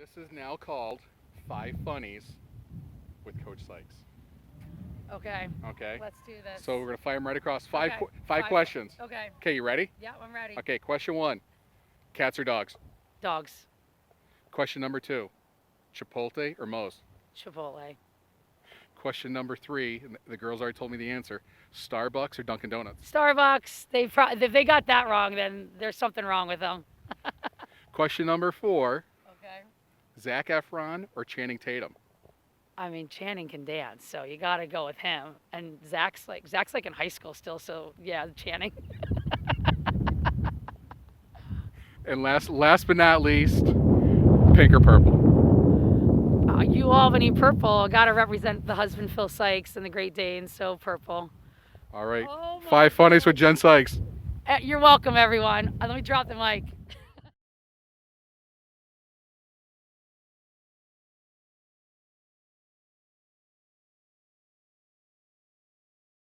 This is now called Five Funnies with Coach Sykes. Okay, Okay? let's do this. So we're going to fire them right across. Okay, Five questions. Okay, Okay, you ready? yeah, I'm ready. Okay, question one, cats or dogs? Dogs, Question number two, Chipotle or Moe's? Chipotle, Question number three, and the girls already told me the answer, Starbucks or Dunkin' Donuts? Starbucks. If they got that wrong, then there's something wrong with them. Question number four, Okay. Zac Efron or Channing Tatum? I mean, Channing can dance, so you got to go with him. And Zach's like in high school still, so yeah, Channing. And last but not least, pink or purple? You Albany purple. Got to represent the husband Phil Sykes and the Great Danes, so purple. All right. Oh my Five Funnies with God. Jen Sykes. You're welcome, everyone. Let me drop the mic.